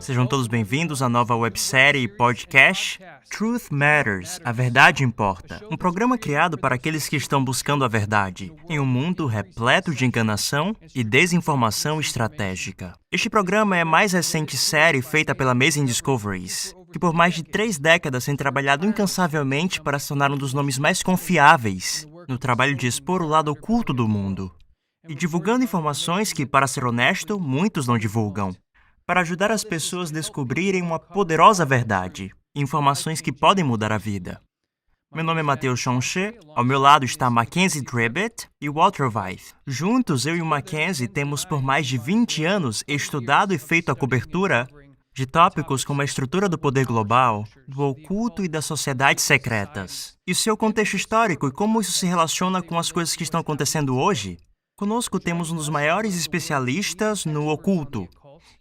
Sejam todos bem-vindos à nova websérie e podcast Truth Matters, a verdade importa. Um programa criado para aqueles que estão buscando a verdade, em um mundo repleto de enganação e desinformação estratégica. Este programa é a mais recente série feita pela Amazing Discoveries, que por mais de 3 décadas tem trabalhado incansavelmente para se tornar um dos nomes mais confiáveis no trabalho de expor o lado oculto do mundo. E divulgando informações que, para ser honesto, muitos não divulgam, para ajudar as pessoas a descobrirem uma poderosa verdade, informações que podem mudar a vida. Meu nome é Matheus Chonche, ao meu lado está Mackenzie Dribbett e Walter Veith. Juntos, eu e o Mackenzie temos por mais de 20 anos estudado e feito a cobertura de tópicos como a estrutura do poder global, do oculto e das sociedades secretas, e seu contexto histórico e como isso se relaciona com as coisas que estão acontecendo hoje. Conosco temos um dos maiores especialistas no oculto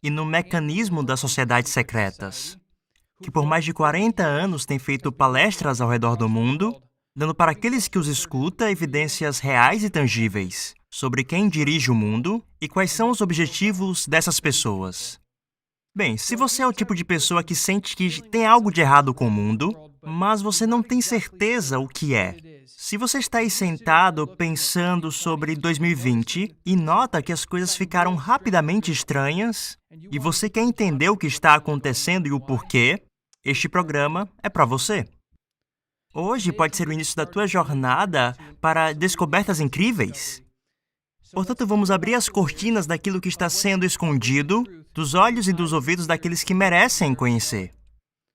e no mecanismo das sociedades secretas, que por mais de 40 anos tem feito palestras ao redor do mundo, dando para aqueles que os escutam evidências reais e tangíveis sobre quem dirige o mundo e quais são os objetivos dessas pessoas. Bem, se você é o tipo de pessoa que sente que tem algo de errado com o mundo, mas você não tem certeza o que é. Se você está aí sentado pensando sobre 2020 e nota que as coisas ficaram rapidamente estranhas e você quer entender o que está acontecendo e o porquê, este programa é para você. Hoje pode ser o início da tua jornada para descobertas incríveis. Portanto, vamos abrir as cortinas daquilo que está sendo escondido dos olhos e dos ouvidos daqueles que merecem conhecer.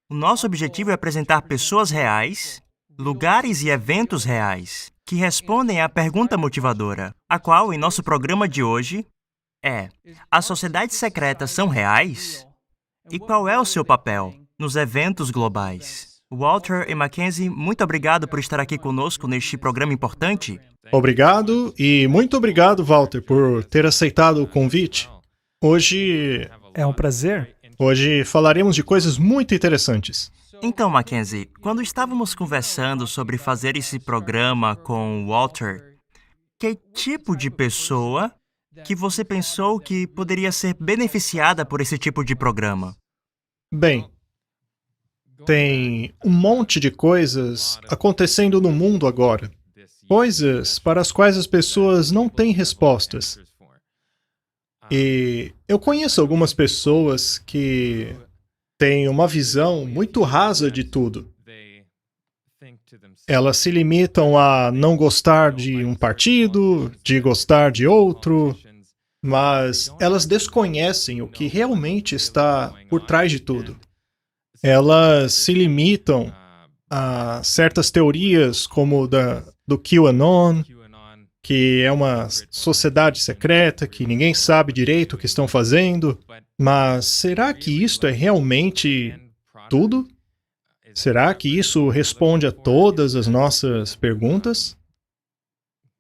O nosso objetivo é apresentar pessoas reais, lugares e eventos reais, que respondem à pergunta motivadora, a qual, em nosso programa de hoje, é: as sociedades secretas são reais? E qual é o seu papel nos eventos globais? Walter e Mackenzie, muito obrigado por estar aqui conosco neste programa importante. Obrigado e muito obrigado, Walter, por ter aceitado o convite. Hoje É um prazer. falaremos de coisas muito interessantes. Então, Mackenzie, quando estávamos conversando sobre fazer esse programa com o Walter, que tipo de pessoa que você pensou que poderia ser beneficiada por esse tipo de programa? Bem, tem um monte de coisas acontecendo no mundo agora. Coisas para as quais as pessoas não têm respostas. E eu conheço algumas pessoas que têm uma visão muito rasa de tudo. Elas se limitam a não gostar de um partido, de gostar de outro, mas elas desconhecem o que realmente está por trás de tudo. Elas se limitam a certas teorias como do QAnon, que é uma sociedade secreta, que ninguém sabe direito o que estão fazendo. Mas será que isto é realmente tudo? Será que isso responde a todas as nossas perguntas?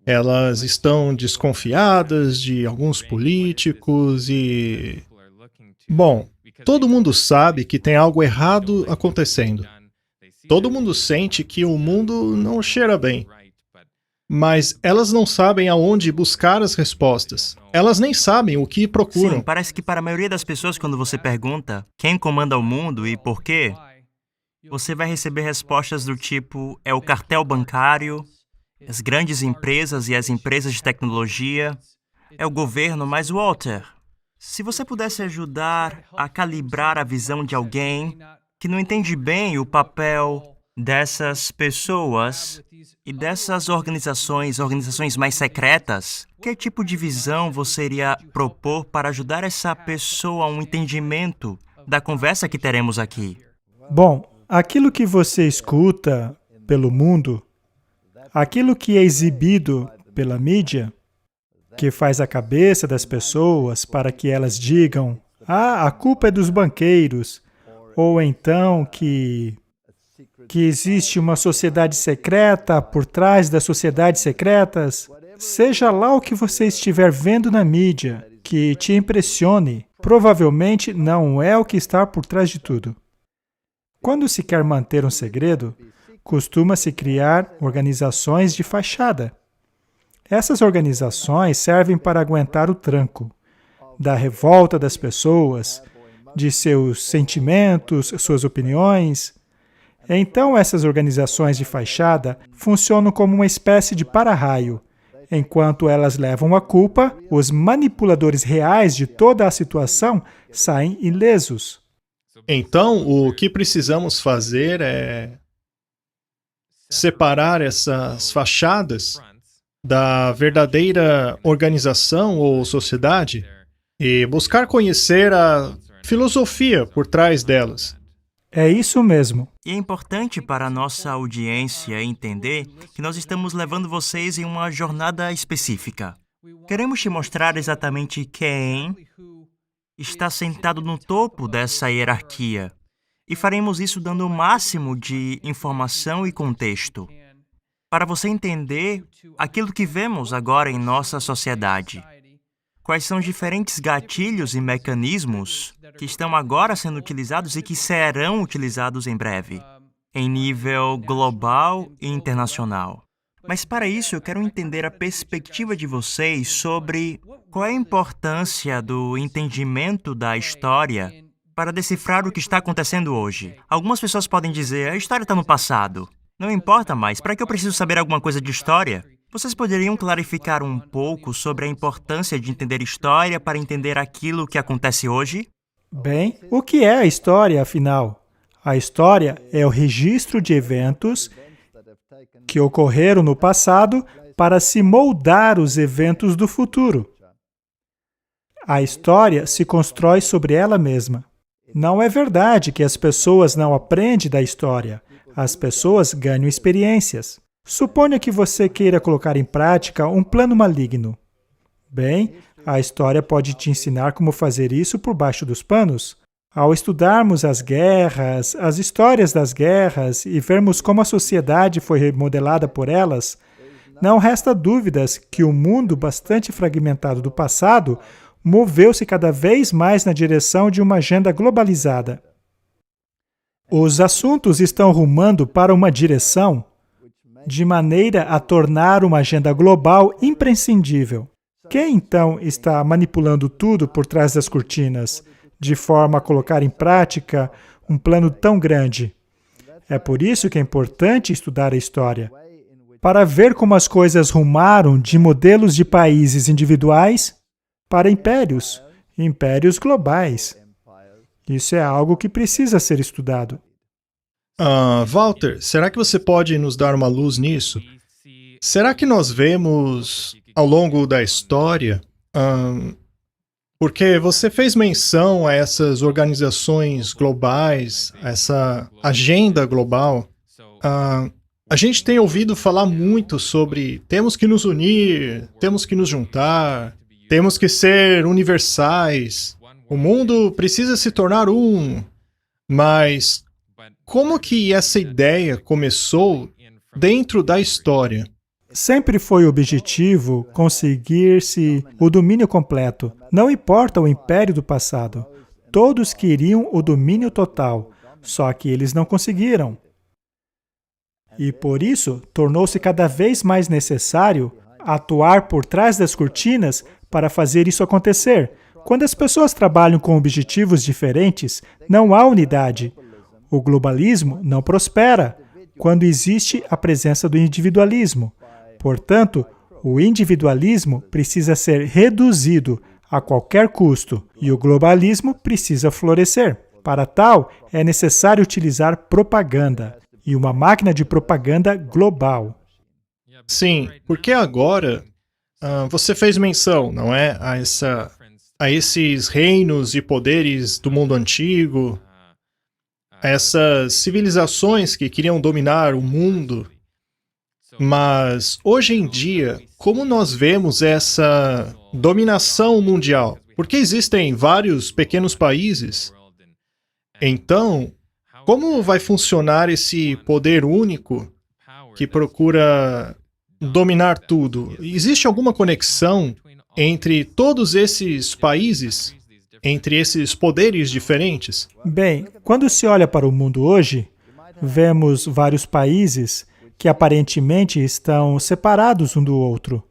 Elas estão desconfiadas de alguns políticos e... Bom, todo mundo sabe que tem algo errado acontecendo. Todo mundo sente que o mundo não cheira bem. Mas elas não sabem aonde buscar as respostas. Elas nem sabem o que procuram. Sim, parece que para a maioria das pessoas, quando você pergunta quem comanda o mundo e por quê, você vai receber respostas do tipo: é o cartel bancário, as grandes empresas e as empresas de tecnologia, é o governo. Mas, Walter, se você pudesse ajudar a calibrar a visão de alguém que não entende bem o papel dessas pessoas e dessas organizações mais secretas, que tipo de visão você iria propor para ajudar essa pessoa a um entendimento da conversa que teremos aqui? Bom, aquilo que você escuta pelo mundo, aquilo que é exibido pela mídia, que faz a cabeça das pessoas para que elas digam: a culpa é dos banqueiros, ou então que existe uma sociedade secreta por trás das sociedades secretas, seja lá o que você estiver vendo na mídia que te impressione, provavelmente não é o que está por trás de tudo. Quando se quer manter um segredo, costuma-se criar organizações de fachada. Essas organizações servem para aguentar o tranco da revolta das pessoas, de seus sentimentos, suas opiniões. Então, essas organizações de fachada funcionam como uma espécie de para-raio. Enquanto elas levam a culpa, os manipuladores reais de toda a situação saem ilesos. Então, o que precisamos fazer é separar essas fachadas da verdadeira organização ou sociedade e buscar conhecer a filosofia por trás delas. É isso mesmo. E é importante para a nossa audiência entender que nós estamos levando vocês em uma jornada específica. Queremos te mostrar exatamente quem está sentado no topo dessa hierarquia. E faremos isso dando o máximo de informação e contexto, para você entender aquilo que vemos agora em nossa sociedade. Quais são os diferentes gatilhos e mecanismos que estão agora sendo utilizados e que serão utilizados em breve, em nível global e internacional. Mas para isso eu quero entender a perspectiva de vocês sobre qual é a importância do entendimento da história para decifrar o que está acontecendo hoje. Algumas pessoas podem dizer, a história está no passado. Não importa mais, para que eu preciso saber alguma coisa de história? Vocês poderiam clarificar um pouco sobre a importância de entender história para entender aquilo que acontece hoje? Bem, o que é a história, afinal? A história é o registro de eventos que ocorreram no passado para se moldar os eventos do futuro. A história se constrói sobre ela mesma. Não é verdade que as pessoas não aprendem da história. As pessoas ganham experiências. Suponha que você queira colocar em prática um plano maligno. Bem, a história pode te ensinar como fazer isso por baixo dos panos. Ao estudarmos as guerras, as histórias das guerras e vermos como a sociedade foi remodelada por elas, não resta dúvidas que o mundo bastante fragmentado do passado moveu-se cada vez mais na direção de uma agenda globalizada. Os assuntos estão rumando para uma direção de maneira a tornar uma agenda global imprescindível. Quem, então, está manipulando tudo por trás das cortinas, de forma a colocar em prática um plano tão grande? É por isso que é importante estudar a história, para ver como as coisas rumaram de modelos de países individuais para impérios, impérios globais. Isso é algo que precisa ser estudado. Walter, será que você pode nos dar uma luz nisso? Será que nós vemos, ao longo da história, porque você fez menção a essas organizações globais, a essa agenda global, a gente tem ouvido falar muito sobre temos que nos unir, temos que nos juntar, temos que ser universais, o mundo precisa se tornar um, mas como que essa ideia começou dentro da história? Sempre foi o objetivo conseguir-se o domínio completo. Não importa o império do passado. Todos queriam o domínio total, só que eles não conseguiram. E por isso, tornou-se cada vez mais necessário atuar por trás das cortinas para fazer isso acontecer. Quando as pessoas trabalham com objetivos diferentes, não há unidade. O globalismo não prospera quando existe a presença do individualismo. Portanto, o individualismo precisa ser reduzido a qualquer custo e o globalismo precisa florescer. Para tal, é necessário utilizar propaganda e uma máquina de propaganda global. Sim, porque agora você fez menção, não é, a esses reinos e poderes do mundo antigo, a essas civilizações que queriam dominar o mundo. Mas, hoje em dia, como nós vemos essa dominação mundial? Porque existem vários pequenos países. Então, como vai funcionar esse poder único que procura dominar tudo? Existe alguma conexão entre todos esses países? Entre esses poderes diferentes? Bem, quando se olha para o mundo hoje, vemos vários países que aparentemente estão separados um do outro.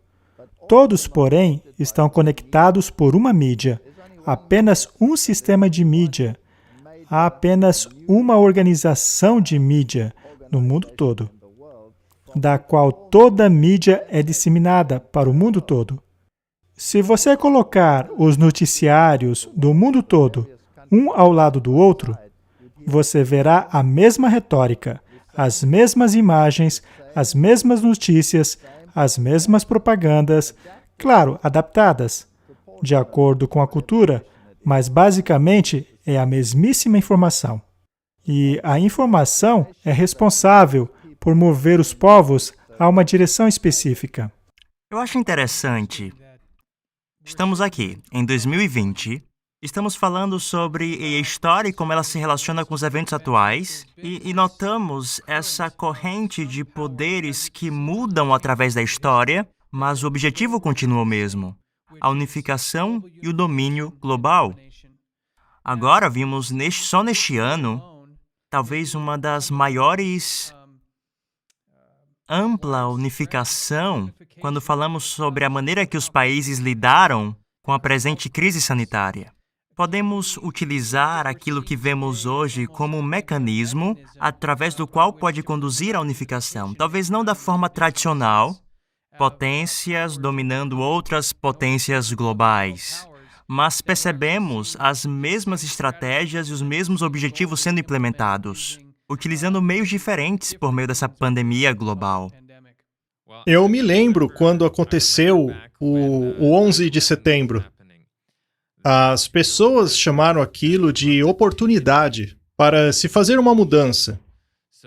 Todos, porém, estão conectados por uma mídia, apenas um sistema de mídia, há apenas uma organização de mídia no mundo todo, da qual toda a mídia é disseminada para o mundo todo. Se você colocar os noticiários do mundo todo, um ao lado do outro, você verá a mesma retórica, as mesmas imagens, as mesmas notícias, as mesmas propagandas, claro, adaptadas, de acordo com a cultura, mas basicamente é a mesmíssima informação. E a informação é responsável por mover os povos a uma direção específica. Eu acho interessante. Estamos aqui, em 2020, estamos falando sobre a história e como ela se relaciona com os eventos atuais, e notamos essa corrente de poderes que mudam através da história, mas o objetivo continua o mesmo: a unificação e o domínio global. Agora vimos só neste ano, talvez uma das maiores ampla unificação quando falamos sobre a maneira que os países lidaram com a presente crise sanitária. Podemos utilizar aquilo que vemos hoje como um mecanismo através do qual pode conduzir à unificação. Talvez não da forma tradicional, potências dominando outras potências globais, mas percebemos as mesmas estratégias e os mesmos objetivos sendo implementados, utilizando meios diferentes por meio dessa pandemia global. Eu me lembro quando aconteceu o 11 de setembro. As pessoas chamaram aquilo de oportunidade para se fazer uma mudança.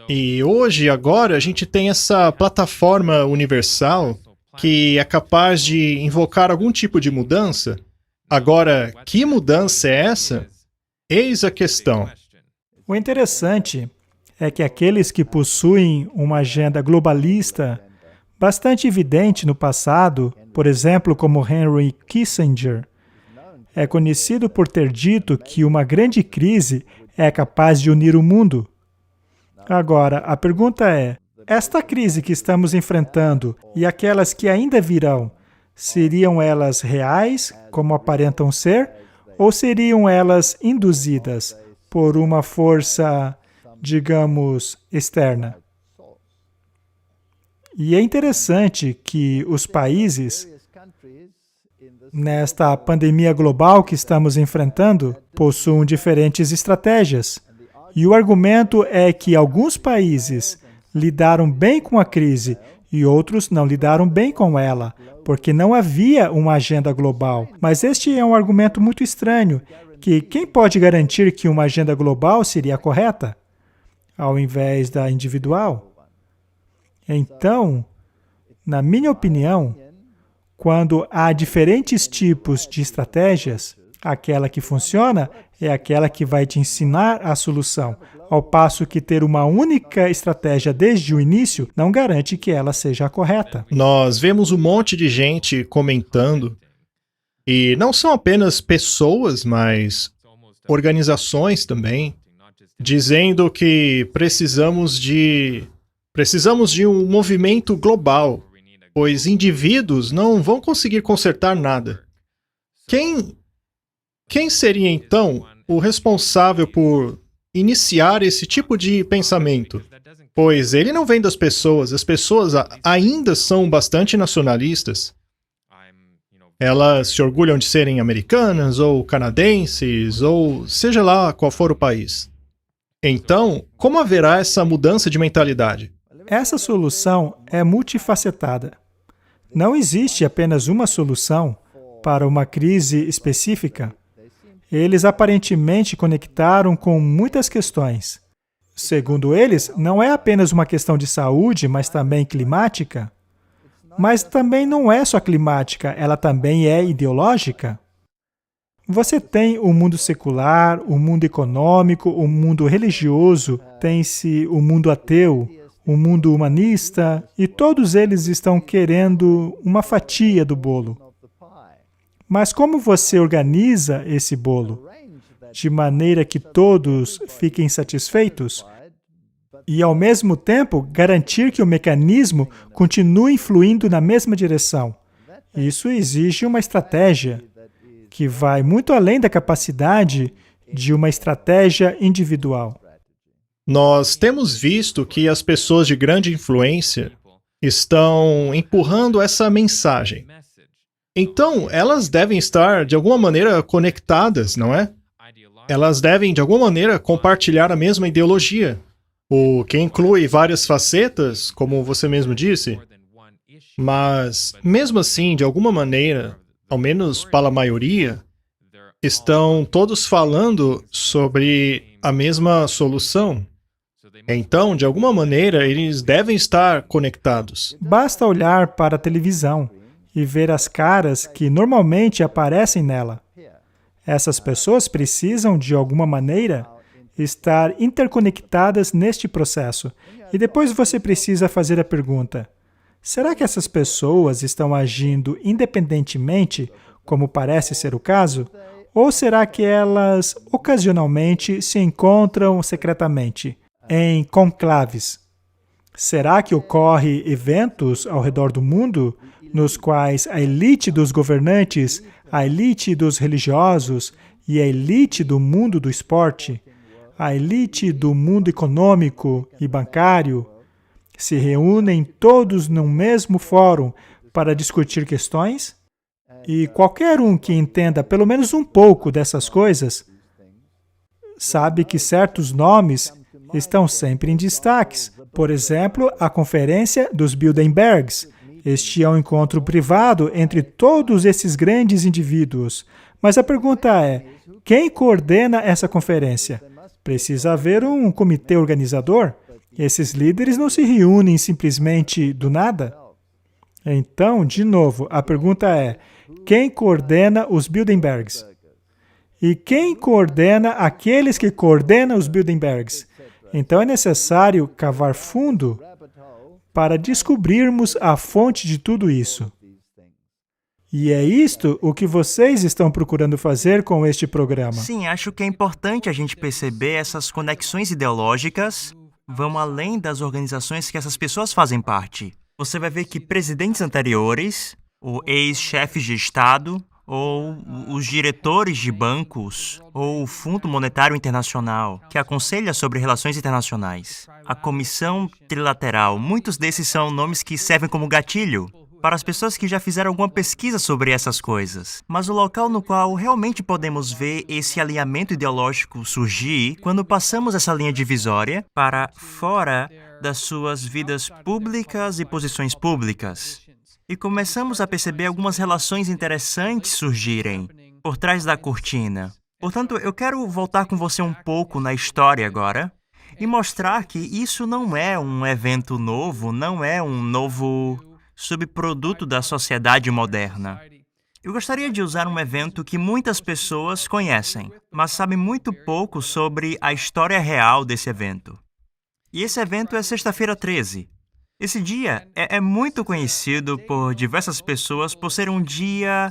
E hoje, agora, a gente tem essa plataforma universal que é capaz de invocar algum tipo de mudança. Agora, que mudança é essa? Eis a questão. O interessante é que aqueles que possuem uma agenda globalista bastante evidente no passado, por exemplo, como Henry Kissinger, é conhecido por ter dito que uma grande crise é capaz de unir o mundo. Agora, a pergunta é, esta crise que estamos enfrentando e aquelas que ainda virão, seriam elas reais, como aparentam ser, ou seriam elas induzidas por uma força, digamos, externa? E é interessante que os países, nesta pandemia global que estamos enfrentando, possuem diferentes estratégias. E o argumento é que alguns países lidaram bem com a crise e outros não lidaram bem com ela, porque não havia uma agenda global. Mas este é um argumento muito estranho, que quem pode garantir que uma agenda global seria correta, ao invés da individual? Então, na minha opinião, quando há diferentes tipos de estratégias, aquela que funciona é aquela que vai te ensinar a solução, ao passo que ter uma única estratégia desde o início não garante que ela seja a correta. Nós vemos um monte de gente comentando, e não são apenas pessoas, mas organizações também, dizendo que precisamos de um movimento global, pois indivíduos não vão conseguir consertar nada. Quem seria, então, o responsável por iniciar esse tipo de pensamento? Pois ele não vem das pessoas, as pessoas ainda são bastante nacionalistas. Elas se orgulham de serem americanas, ou canadenses, ou seja lá qual for o país. Então, como haverá essa mudança de mentalidade? Essa solução é multifacetada. Não existe apenas uma solução para uma crise específica. Eles aparentemente conectaram com muitas questões. Segundo eles, não é apenas uma questão de saúde, mas também climática. Mas também não é só climática, ela também é ideológica. Você tem o mundo secular, o mundo econômico, o mundo religioso, tem-se o mundo ateu, o mundo humanista, e todos eles estão querendo uma fatia do bolo. Mas como você organiza esse bolo? De maneira que todos fiquem satisfeitos? E, ao mesmo tempo, garantir que o mecanismo continue fluindo na mesma direção. Isso exige uma estratégia que vai muito além da capacidade de uma estratégia individual. Nós temos visto que as pessoas de grande influência estão empurrando essa mensagem. Então, elas devem estar, de alguma maneira, conectadas, não é? Elas devem, de alguma maneira, compartilhar a mesma ideologia, o que inclui várias facetas, como você mesmo disse. Mas, mesmo assim, de alguma maneira, ao menos para a maioria, estão todos falando sobre a mesma solução. Então, de alguma maneira, eles devem estar conectados. Basta olhar para a televisão e ver as caras que normalmente aparecem nela. Essas pessoas precisam, de alguma maneira, estar interconectadas neste processo. E depois você precisa fazer a pergunta: será que essas pessoas estão agindo independentemente, como parece ser o caso? Ou será que elas, ocasionalmente, se encontram secretamente, em conclaves? Será que ocorrem eventos ao redor do mundo nos quais a elite dos governantes, a elite dos religiosos e a elite do mundo do esporte, a elite do mundo econômico e bancário, se reúnem todos no mesmo fórum para discutir questões? E qualquer um que entenda pelo menos um pouco dessas coisas sabe que certos nomes estão sempre em destaques. Por exemplo, a Conferência dos Bilderbergs. Este é um encontro privado entre todos esses grandes indivíduos. Mas a pergunta é, quem coordena essa conferência? Precisa haver um comitê organizador? Esses líderes não se reúnem simplesmente do nada? Então, de novo, a pergunta é, quem coordena os Bilderbergs? E quem coordena aqueles que coordenam os Bilderbergs? Então é necessário cavar fundo para descobrirmos a fonte de tudo isso. E é isto o que vocês estão procurando fazer com este programa. Sim, acho que é importante a gente perceber essas conexões ideológicas vão além das organizações que essas pessoas fazem parte. Você vai ver que presidentes anteriores, ou ex-chefes de Estado, ou os diretores de bancos, ou o Fundo Monetário Internacional, que aconselha sobre relações internacionais, a Comissão Trilateral, muitos desses são nomes que servem como gatilho para as pessoas que já fizeram alguma pesquisa sobre essas coisas. Mas o local no qual realmente podemos ver esse alinhamento ideológico surgir quando passamos essa linha divisória para fora das suas vidas públicas e posições públicas. E começamos a perceber algumas relações interessantes surgirem por trás da cortina. Portanto, eu quero voltar com você um pouco na história agora e mostrar que isso não é um evento novo, não é um novo subproduto da sociedade moderna. Eu gostaria de usar um evento que muitas pessoas conhecem, mas sabem muito pouco sobre a história real desse evento. E esse evento é Sexta-feira 13. Esse dia é muito conhecido por diversas pessoas por ser um dia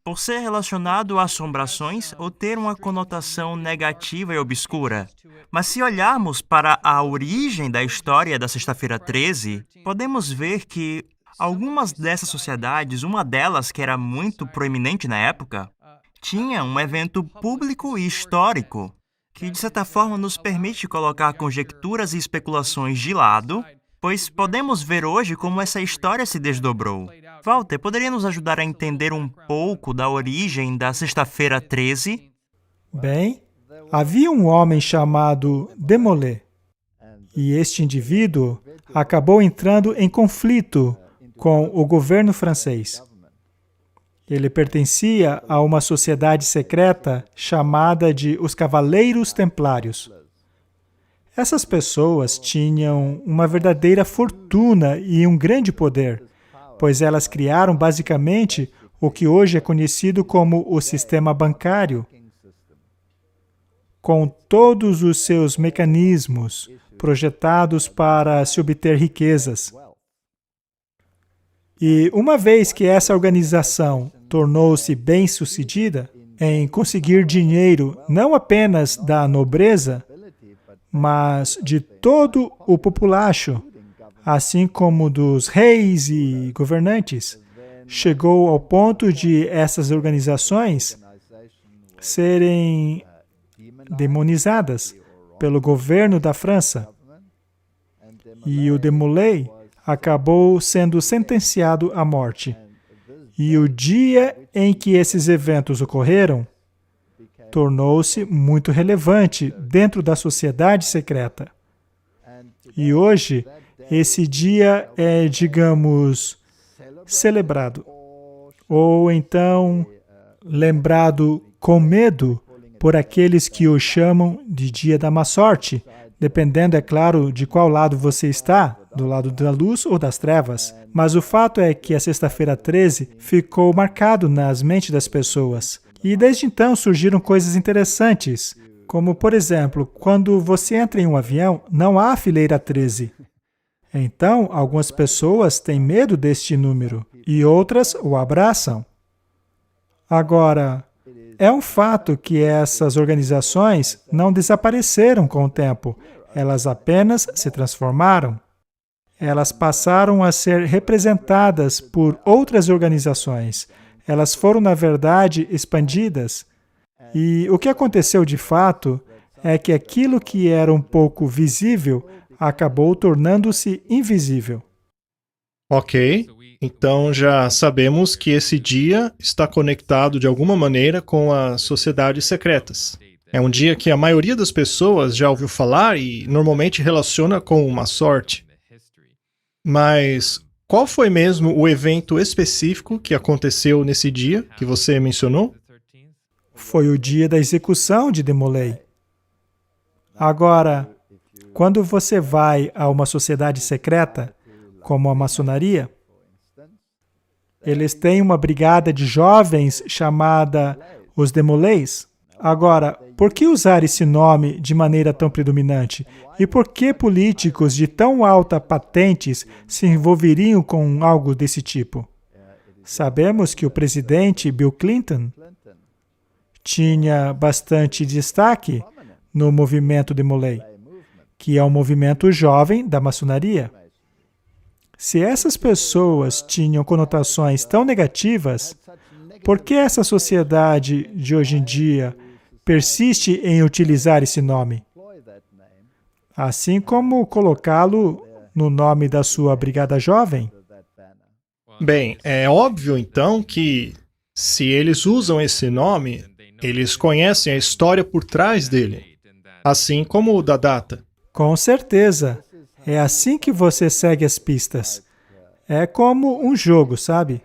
por ser relacionado a assombrações ou ter uma conotação negativa e obscura. Mas se olharmos para a origem da história da Sexta-feira 13, podemos ver que algumas dessas sociedades, uma delas que era muito proeminente na época, tinha um evento público e histórico que, de certa forma, nos permite colocar conjecturas e especulações de lado, pois podemos ver hoje como essa história se desdobrou. Walter, poderia nos ajudar a entender um pouco da origem da Sexta-feira 13? Bem, havia um homem chamado Desmoulins, e este indivíduo acabou entrando em conflito com o governo francês. Ele pertencia a uma sociedade secreta chamada de os Cavaleiros Templários. Essas pessoas tinham uma verdadeira fortuna e um grande poder, pois elas criaram basicamente o que hoje é conhecido como o sistema bancário, com todos os seus mecanismos projetados para se obter riquezas. E uma vez que essa organização tornou-se bem-sucedida em conseguir dinheiro não apenas da nobreza, mas de todo o populacho, assim como dos reis e governantes, chegou ao ponto de essas organizações serem demonizadas pelo governo da França. E o Desmoulins acabou sendo sentenciado à morte. E o dia em que esses eventos ocorreram tornou-se muito relevante dentro da sociedade secreta. E hoje, esse dia é, digamos, celebrado, ou então lembrado com medo por aqueles que o chamam de Dia da Má Sorte, dependendo, é claro, de qual lado você está, do lado da luz ou das trevas. Mas o fato é que a Sexta-feira 13 ficou marcado nas mentes das pessoas. E desde então surgiram coisas interessantes, como, por exemplo, quando você entra em um avião, não há fileira 13. Então, algumas pessoas têm medo deste número e outras o abraçam. Agora, é um fato que essas organizações não desapareceram com o tempo, elas apenas se transformaram. Elas passaram a ser representadas por outras organizações. Elas foram, na verdade, expandidas. E o que aconteceu de fato é que aquilo que era um pouco visível acabou tornando-se invisível. Ok, então já sabemos que esse dia está conectado de alguma maneira com as sociedades secretas. É um dia que a maioria das pessoas já ouviu falar e normalmente relaciona com uma sorte. Mas qual foi mesmo o evento específico que aconteceu nesse dia que você mencionou? Foi o dia da execução de Desmoulins. Agora, quando você vai a uma sociedade secreta, como a maçonaria, eles têm uma brigada de jovens chamada os Desmoulins. Agora, por que usar esse nome de maneira tão predominante? E por que políticos de tão alta patentes se envolveriam com algo desse tipo? Sabemos que o presidente Bill Clinton tinha bastante destaque no movimento Desmoulins, que é um movimento jovem da maçonaria. Se essas pessoas tinham conotações tão negativas, por que essa sociedade de hoje em dia persiste em utilizar esse nome? Assim como colocá-lo no nome da sua brigada jovem? Bem, é óbvio então que se eles usam esse nome, eles conhecem a história por trás dele, assim como o da data. Com certeza. É assim que você segue as pistas. É como um jogo, sabe?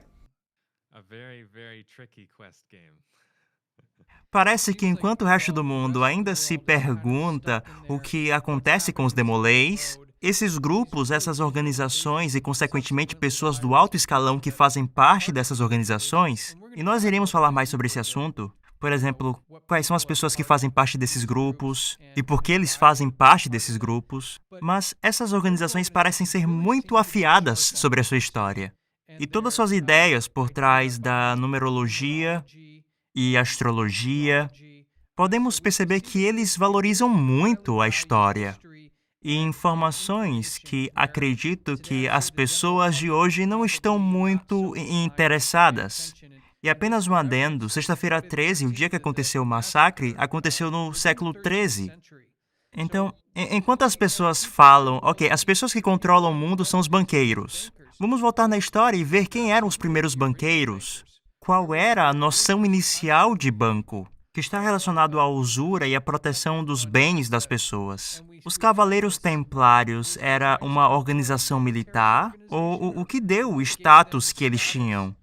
Parece que enquanto o resto do mundo ainda se pergunta o que acontece com os Desmoulins, esses grupos, essas organizações e, consequentemente, pessoas do alto escalão que fazem parte dessas organizações, e nós iremos falar mais sobre esse assunto. Por exemplo, quais são as pessoas que fazem parte desses grupos e por que eles fazem parte desses grupos. Mas essas organizações parecem ser muito afiadas sobre a sua história. E todas suas ideias por trás da numerologia e astrologia, podemos perceber que eles valorizam muito a história e informações que acredito que as pessoas de hoje não estão muito interessadas. E apenas um adendo, Sexta-feira 13, o dia que aconteceu o massacre, aconteceu no século 13. Então, enquanto as pessoas falam, ok, as pessoas que controlam o mundo são os banqueiros. Vamos voltar na história e ver quem eram os primeiros banqueiros. Qual era a noção inicial de banco, que está relacionado à usura e à proteção dos bens das pessoas. Os Cavaleiros Templários era uma organização militar ou o que deu o status que eles tinham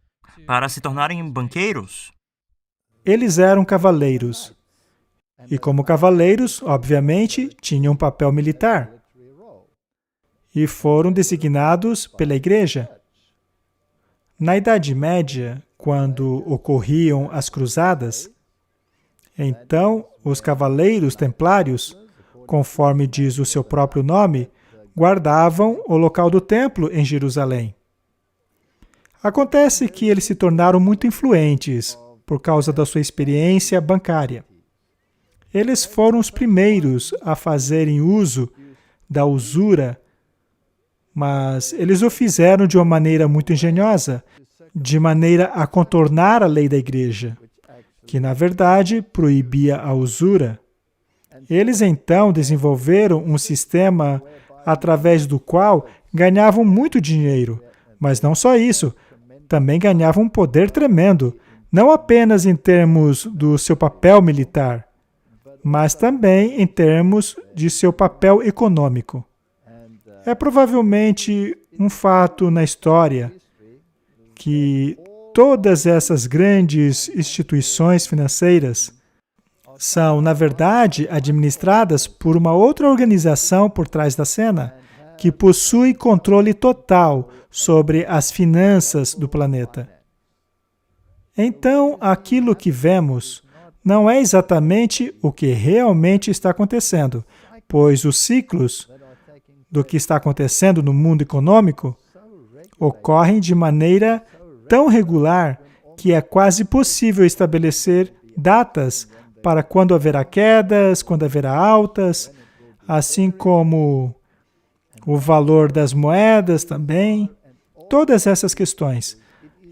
para se tornarem banqueiros? Eles eram cavaleiros. E como cavaleiros, obviamente, tinham um papel militar. E foram designados pela Igreja. Na Idade Média, quando ocorriam as cruzadas, então os Cavaleiros Templários, conforme diz o seu próprio nome, guardavam o local do templo em Jerusalém. Acontece que eles se tornaram muito influentes por causa da sua experiência bancária. Eles foram os primeiros a fazerem uso da usura, mas eles o fizeram de uma maneira muito engenhosa, de maneira a contornar a lei da igreja. que na verdade proibia a usura. Eles então desenvolveram um sistema através do qual ganhavam muito dinheiro, mas não só isso, também ganhavam um poder tremendo, não apenas em termos do seu papel militar, mas também em termos de seu papel econômico. É provavelmente um fato na história que todas essas grandes instituições financeiras são, na verdade, administradas por uma outra organização por trás da cena, que possui controle total sobre as finanças do planeta. Então, aquilo que vemos não é exatamente o que realmente está acontecendo, pois os ciclos do que está acontecendo no mundo econômico ocorrem de maneira tão regular que é quase possível estabelecer datas para quando haverá quedas, quando haverá altas, assim como o valor das moedas também, todas essas questões.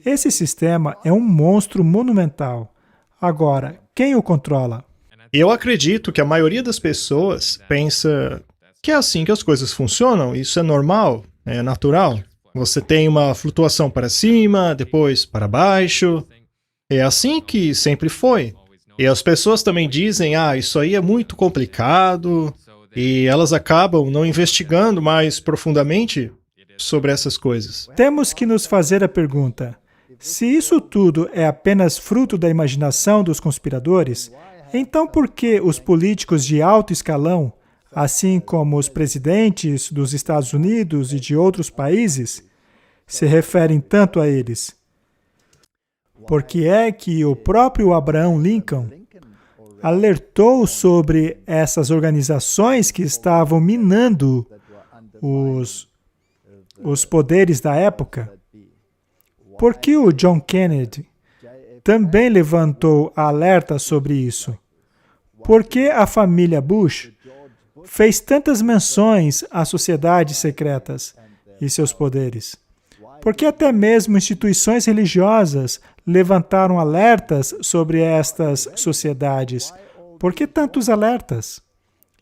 Esse sistema é um monstro monumental. Agora, quem o controla? Eu acredito que a maioria das pessoas pensa que é assim que as coisas funcionam, isso é normal, é natural. Você tem uma flutuação para cima, depois para baixo. É assim que sempre foi. E as pessoas também dizem, isso aí é muito complicado, e elas acabam não investigando mais profundamente sobre essas coisas. Temos que nos fazer a pergunta: se isso tudo é apenas fruto da imaginação dos conspiradores, então por que os políticos de alto escalão, assim como os presidentes dos Estados Unidos e de outros países, se referem tanto a eles? Por que é que o próprio Abraham Lincoln alertou sobre essas organizações que estavam minando os poderes da época? Por que o John Kennedy também levantou alerta sobre isso? Por que a família Bush fez tantas menções às sociedades secretas e seus poderes? Por que até mesmo instituições religiosas levantaram alertas sobre estas sociedades? Por que tantos alertas?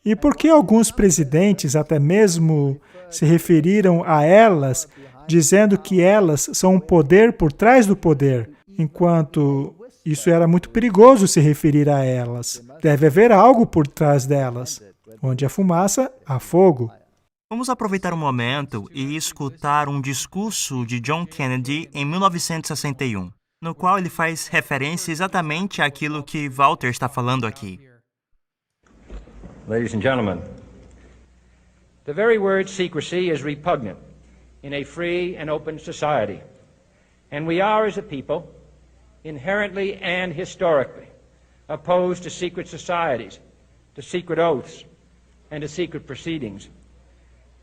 E por que alguns presidentes até mesmo se referiram a elas, dizendo que elas são um poder por trás do poder, enquanto isso era muito perigoso se referir a elas? Deve haver algo por trás delas. Onde há fumaça, há fogo. Vamos aproveitar um momento e escutar um discurso de John Kennedy em 1961, no qual ele faz referência exatamente àquilo que Walter está falando aqui. Ladies and gentlemen, the very word secrecy is repugnant in a free and open society, and we are, as a people, inherently and historically opposed to secret societies, to secret oaths, and to secret proceedings.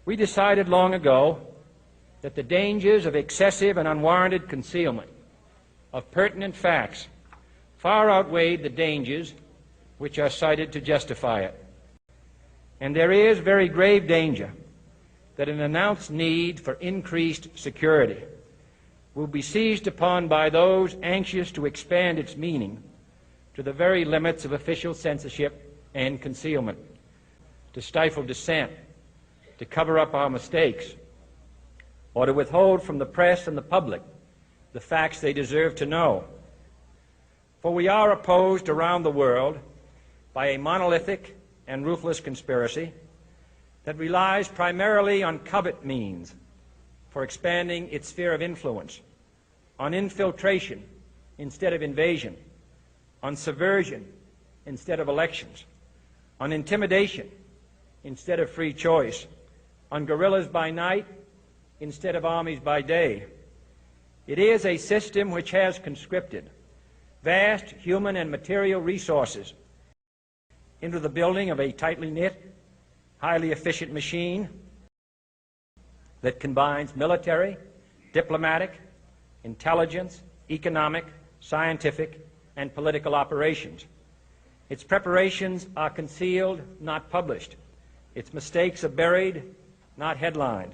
We decided long ago that the dangers of excessive and unwarranted concealment of pertinent facts far outweighed the dangers which are cited to justify it. And there is very grave danger that an announced need for increased security will be seized upon by those anxious to expand its meaning to the very limits of official censorship and concealment, to stifle dissent, to cover up our mistakes, or to withhold from the press and the public the facts they deserve to know. For we are opposed around the world by a monolithic and ruthless conspiracy that relies primarily on covert means for expanding its sphere of influence, on infiltration instead of invasion, on subversion instead of elections, on intimidation instead of free choice, on guerrillas by night instead of armies by day. It is a system which has conscripted vast human and material resources into the building of a tightly knit, highly efficient machine that combines military, diplomatic, intelligence, economic, scientific, and political operations. Its preparations are concealed, not published. Its mistakes are buried, not headlined.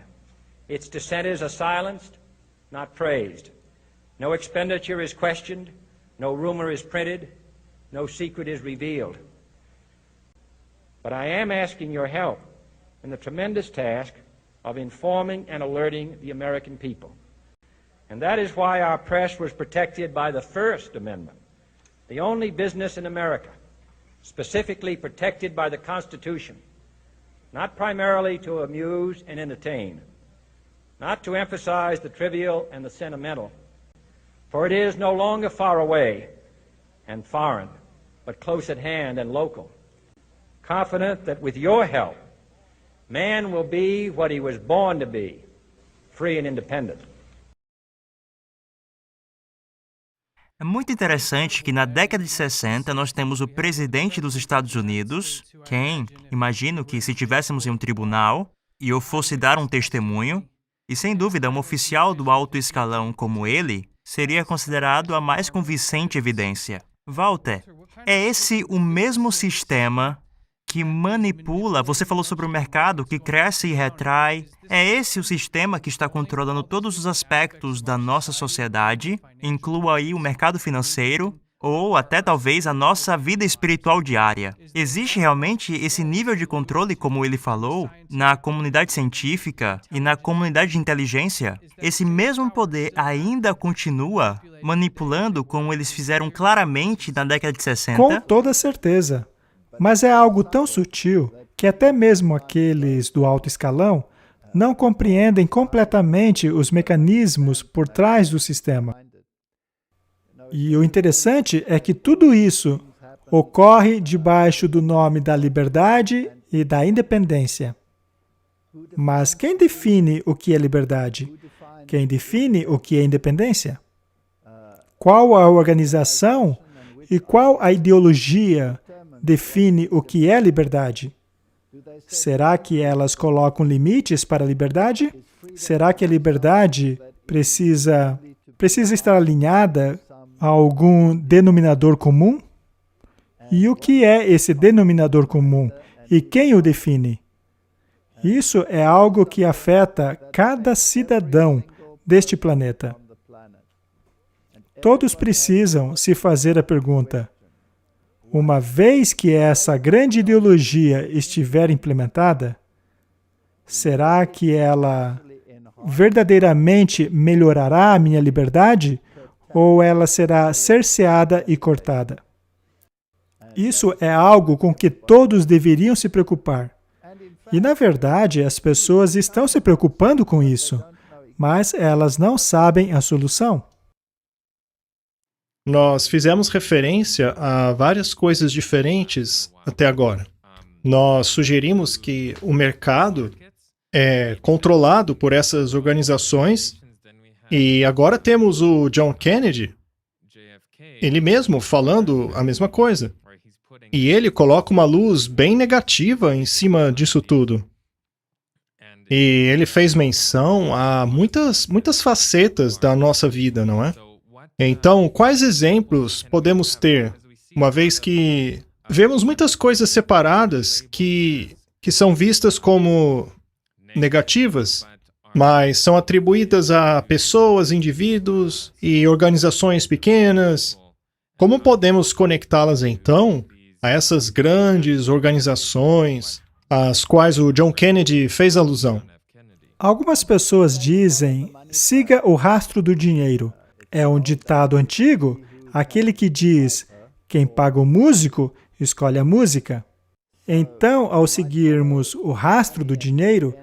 Its dissenters are silenced, not praised. No expenditure is questioned, no rumor is printed, no secret is revealed. But I am asking your help in the tremendous task of informing and alerting the American people. And that is why our press was protected by the First Amendment, the only business in America specifically protected by the Constitution, not primarily to amuse and entertain, not to emphasize the trivial and the sentimental, for it is no longer far away and foreign, but close at hand and local. Confident that with your help, man will be what he was born to be, free and independent. É muito interessante que na década de 60 nós temos o presidente dos Estados Unidos, quem, imagino que se tivéssemos em um tribunal e eu fosse dar um testemunho, e sem dúvida um oficial do alto escalão como ele seria considerado a mais convincente evidência. Walter, é esse o mesmo sistema que manipula, você falou sobre o mercado que cresce e retrai, é esse o sistema que está controlando todos os aspectos da nossa sociedade, inclua aí o mercado financeiro, ou até talvez a nossa vida espiritual diária. Existe realmente esse nível de controle, como ele falou, na comunidade científica e na comunidade de inteligência? Esse mesmo poder ainda continua manipulando como eles fizeram claramente na década de 60? Com toda certeza. Mas é algo tão sutil que até mesmo aqueles do alto escalão não compreendem completamente os mecanismos por trás do sistema. E o interessante é que tudo isso ocorre debaixo do nome da liberdade e da independência. Mas quem define o que é liberdade? Quem define o que é independência? Qual a organização e qual a ideologia define o que é liberdade? Será que elas colocam limites para a liberdade? Será que a liberdade precisa estar alinhada a algum denominador comum? E o que é esse denominador comum? E quem o define? Isso é algo que afeta cada cidadão deste planeta. Todos precisam se fazer a pergunta: uma vez que essa grande ideologia estiver implementada, será que ela verdadeiramente melhorará a minha liberdade ou ela será cerceada e cortada? Isso é algo com que todos deveriam se preocupar. E, na verdade, as pessoas estão se preocupando com isso, mas elas não sabem a solução. Nós fizemos referência a várias coisas diferentes até agora. Nós sugerimos que o mercado é controlado por essas organizações e agora temos o John Kennedy, ele mesmo falando a mesma coisa. E ele coloca uma luz bem negativa em cima disso tudo. E ele fez menção a muitas facetas da nossa vida, não é? Então, quais exemplos podemos ter, uma vez que vemos muitas coisas separadas que são vistas como negativas, mas são atribuídas a pessoas, indivíduos e organizações pequenas? Como podemos conectá-las, então, a essas grandes organizações às quais o John Kennedy fez alusão? Algumas pessoas dizem, siga o rastro do dinheiro. É um ditado antigo, aquele que diz, quem paga o músico, escolhe a música. Então, ao seguirmos o rastro do dinheiro,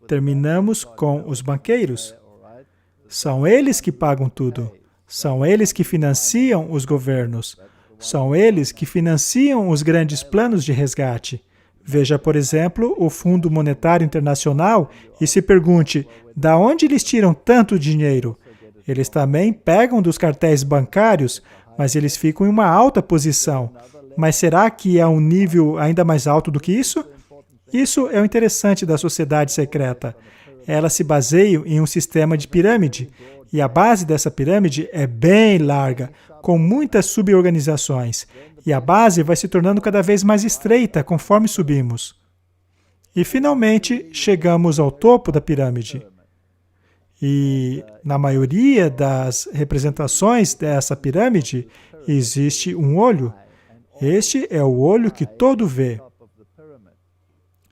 terminamos com os banqueiros. São eles que pagam tudo. São eles que financiam os governos. São eles que financiam os grandes planos de resgate. Veja, por exemplo, o Fundo Monetário Internacional e se pergunte, da onde eles tiram tanto dinheiro? Eles também pegam dos cartéis bancários, mas eles ficam em uma alta posição. Mas será que é um nível ainda mais alto do que isso? Isso é o interessante da sociedade secreta. Elas se baseiam em um sistema de pirâmide, e a base dessa pirâmide é bem larga, com muitas suborganizações, e a base vai se tornando cada vez mais estreita conforme subimos. E, finalmente, chegamos ao topo da pirâmide. E, na maioria das representações dessa pirâmide, existe um olho. Este é o olho que todo vê.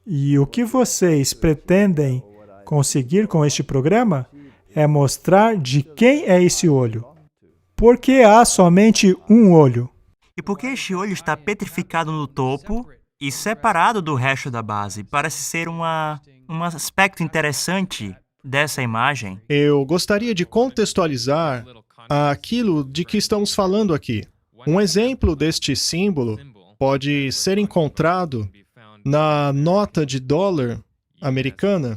E o que vocês pretendem conseguir com este programa é mostrar de quem é esse olho. Por que há somente um olho? E por que este olho está petrificado no topo e separado do resto da base? Parece ser um aspecto interessante dessa imagem. Eu gostaria de contextualizar aquilo de que estamos falando aqui. Um exemplo deste símbolo pode ser encontrado na nota de dólar americana.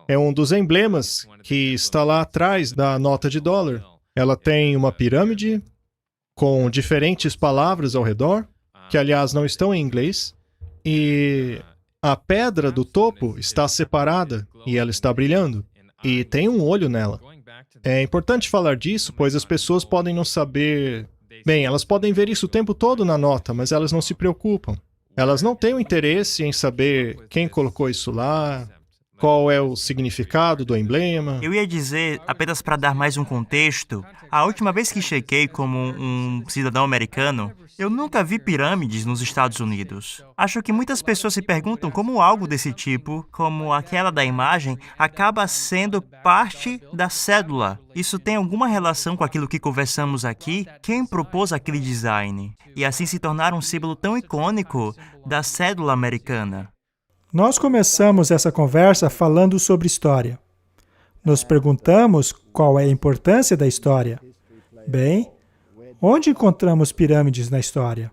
É um dos emblemas que está lá atrás da nota de dólar. Ela tem uma pirâmide com diferentes palavras ao redor, que aliás não estão em inglês, e a pedra do topo está separada e ela está brilhando, e tem um olho nela. É importante falar disso, pois as pessoas podem não saber... Bem, elas podem ver isso o tempo todo na nota, mas elas não se preocupam. Elas não têm o interesse em saber quem colocou isso lá, qual é o significado do emblema. Eu ia dizer, apenas para dar mais um contexto, a última vez que chequei como um cidadão americano, eu nunca vi pirâmides nos Estados Unidos. Acho que muitas pessoas se perguntam como algo desse tipo, como aquela da imagem, acaba sendo parte da cédula. Isso tem alguma relação com aquilo que conversamos aqui? Quem propôs aquele design? E assim se tornar um símbolo tão icônico da cédula americana. Nós começamos essa conversa falando sobre história. Nos perguntamos qual é a importância da história. Bem, onde encontramos pirâmides na história?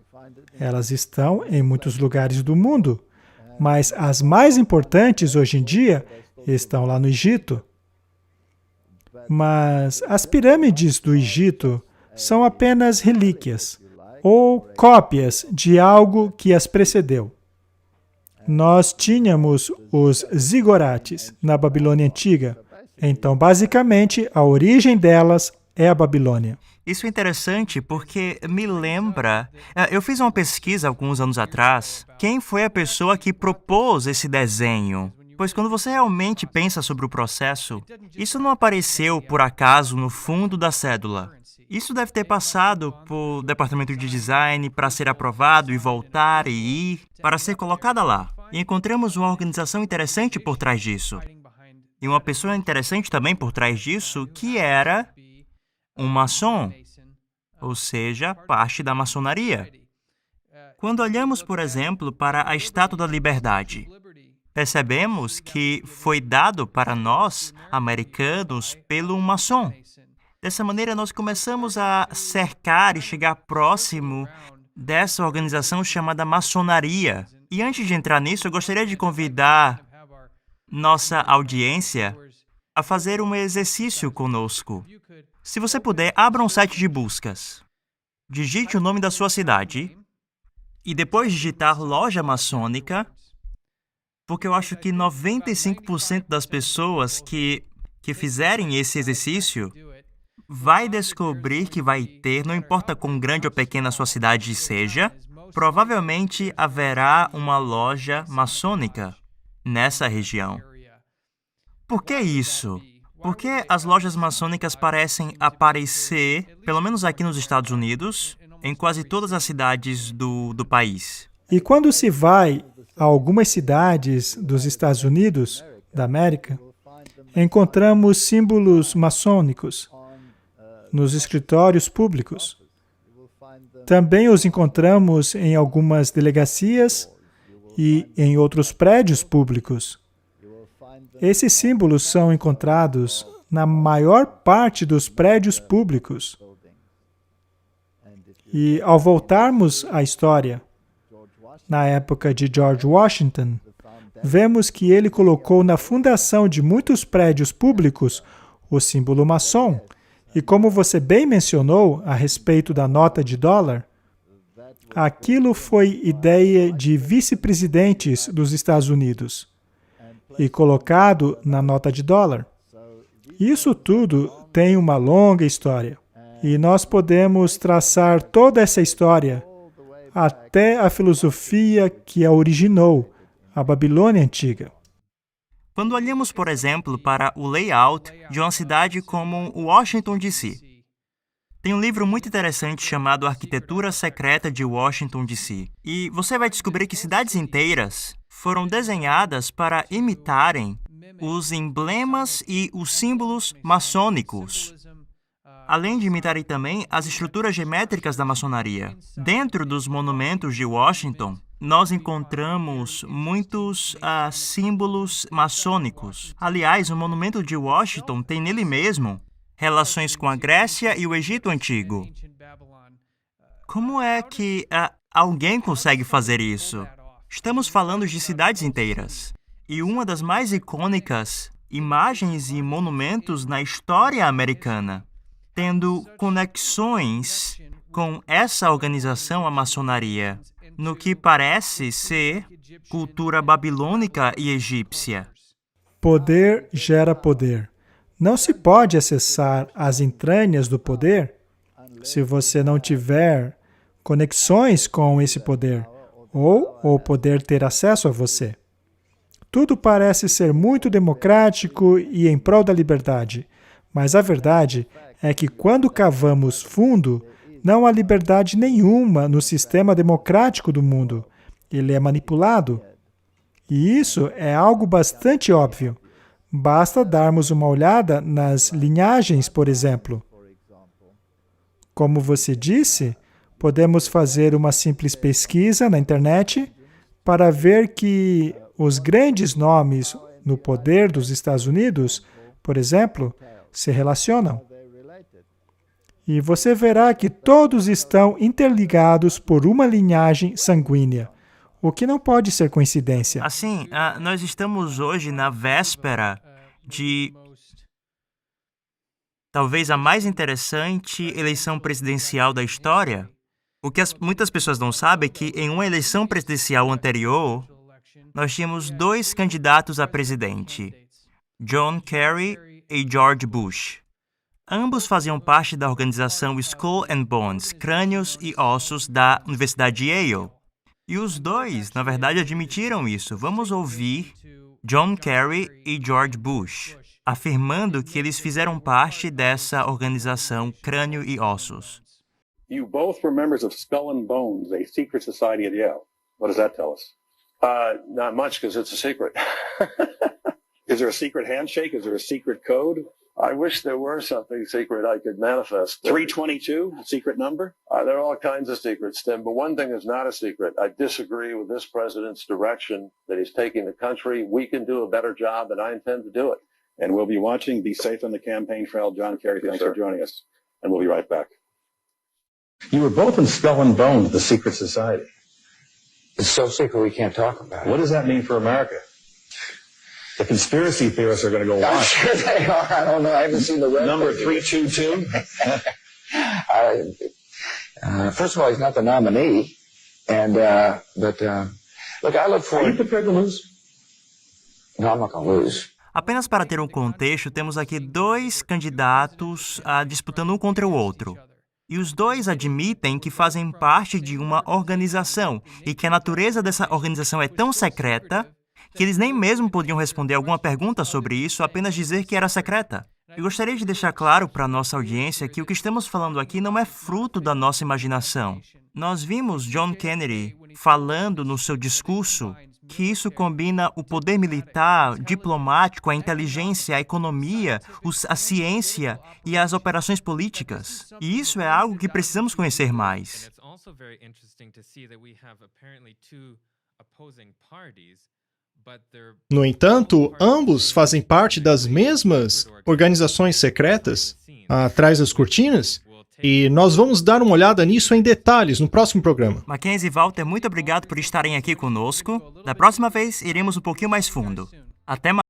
Elas estão em muitos lugares do mundo, mas as mais importantes hoje em dia estão lá no Egito. Mas as pirâmides do Egito são apenas relíquias ou cópias de algo que as precedeu. Nós tínhamos os zigurates na Babilônia Antiga. Então, basicamente, a origem delas é a Babilônia. Isso é interessante porque me lembra... Eu fiz uma pesquisa alguns anos atrás. Quem foi a pessoa que propôs esse desenho? Pois quando você realmente pensa sobre o processo, isso não apareceu por acaso no fundo da cédula. Isso deve ter passado por departamento de design para ser aprovado e voltar e ir, para ser colocada lá. E encontramos uma organização interessante por trás disso. E uma pessoa interessante também por trás disso, que era um maçom, ou seja, parte da maçonaria. Quando olhamos, por exemplo, para a Estátua da Liberdade, percebemos que foi dado para nós, americanos, pelo maçom. Dessa maneira, nós começamos a cercar e chegar próximo dessa organização chamada maçonaria. E antes de entrar nisso, eu gostaria de convidar nossa audiência a fazer um exercício conosco. Se você puder, abra um site de buscas. Digite o nome da sua cidade e depois digitar loja maçônica, porque eu acho que 95% das pessoas que fizerem esse exercício vai descobrir que vai ter, não importa quão grande ou pequena a sua cidade seja, provavelmente haverá uma loja maçônica nessa região. Por que isso? Por que as lojas maçônicas parecem aparecer, pelo menos aqui nos Estados Unidos, em quase todas as cidades do país? E quando se vai a algumas cidades dos Estados Unidos, da América, encontramos símbolos maçônicos nos escritórios públicos. Também os encontramos em algumas delegacias e em outros prédios públicos. Esses símbolos são encontrados na maior parte dos prédios públicos. E ao voltarmos à história, na época de George Washington, vemos que ele colocou na fundação de muitos prédios públicos o símbolo maçom. E como você bem mencionou a respeito da nota de dólar, aquilo foi ideia de vice-presidentes dos Estados Unidos e colocado na nota de dólar. Isso tudo tem uma longa história e nós podemos traçar toda essa história até a filosofia que a originou, a Babilônia Antiga. Quando olhamos, por exemplo, para o layout de uma cidade como Washington, D.C., Tem um livro muito interessante chamado Arquitetura Secreta de Washington, D.C. E você vai descobrir que cidades inteiras foram desenhadas para imitarem os emblemas e os símbolos maçônicos, além de imitarem também as estruturas geométricas da maçonaria. Dentro dos monumentos de Washington, nós encontramos muitos símbolos maçônicos. Aliás, o monumento de Washington tem nele mesmo relações com a Grécia e o Egito Antigo. Como é que alguém consegue fazer isso? Estamos falando de cidades inteiras. E uma das mais icônicas imagens e monumentos na história americana, tendo conexões com essa organização, a maçonaria, no que parece ser cultura babilônica e egípcia. Poder gera poder. Não se pode acessar as entranhas do poder se você não tiver conexões com esse poder, ou o poder ter acesso a você. Tudo parece ser muito democrático e em prol da liberdade, mas a verdade é que quando cavamos fundo, não há liberdade nenhuma no sistema democrático do mundo. Ele é manipulado. E isso é algo bastante óbvio. Basta darmos uma olhada nas linhagens, por exemplo. Como você disse, podemos fazer uma simples pesquisa na internet para ver que os grandes nomes no poder dos Estados Unidos, por exemplo, se relacionam. E você verá que todos estão interligados por uma linhagem sanguínea, o que não pode ser coincidência. Assim, nós estamos hoje na véspera de talvez a mais interessante eleição presidencial da história. O que muitas pessoas não sabem é que em uma eleição presidencial anterior, nós tínhamos 2 candidatos a presidente, John Kerry e George Bush. Ambos faziam parte da organização Skull and Bones, Crânios e Ossos da Universidade de Yale. E os dois, na verdade, admitiram isso. Vamos ouvir John Kerry e George Bush, afirmando que eles fizeram parte dessa organização Crânio e Ossos. You both were members of Skull and Bones, a secret society at Yale. What does that tell us? Not much, because it's a secret. Is there a secret handshake? Is there a secret code? I wish there were something secret I could manifest. 322, a secret number? There are all kinds of secrets, Tim, but one thing is not a secret. I disagree with this president's direction that he's taking the country. We can do a better job, and I intend to do it. And we'll be watching. Be safe on the campaign trail. John Kerry, thanks for joining us. And we'll be right back. You were both in Skull and Bones, the secret society. It's so secret we can't talk about it. What does that mean for America? The conspiracy theorists are going to go I'm on. sure they are. I don't know. I haven't seen the red Number paper. 322? First of all, he's not the nominee. And, look, I look Are forward... you prepared to lose? No, I'm not going to lose. Apenas para ter um contexto, temos aqui 2 candidatos disputando um contra o outro. E os dois admitem que fazem parte de uma organização e que a natureza dessa organização é tão secreta que eles nem mesmo podiam responder alguma pergunta sobre isso, apenas dizer que era secreta. Eu gostaria de deixar claro para a nossa audiência que o que estamos falando aqui não é fruto da nossa imaginação. Nós vimos John Kennedy falando no seu discurso que isso combina o poder militar, diplomático, a inteligência, a economia, a ciência e as operações políticas. E isso é algo que precisamos conhecer mais. No entanto, ambos fazem parte das mesmas organizações secretas atrás das cortinas, e nós vamos dar uma olhada nisso em detalhes no próximo programa. Mackenzie e Walter, muito obrigado por estarem aqui conosco. Da próxima vez, iremos um pouquinho mais fundo. Até mais.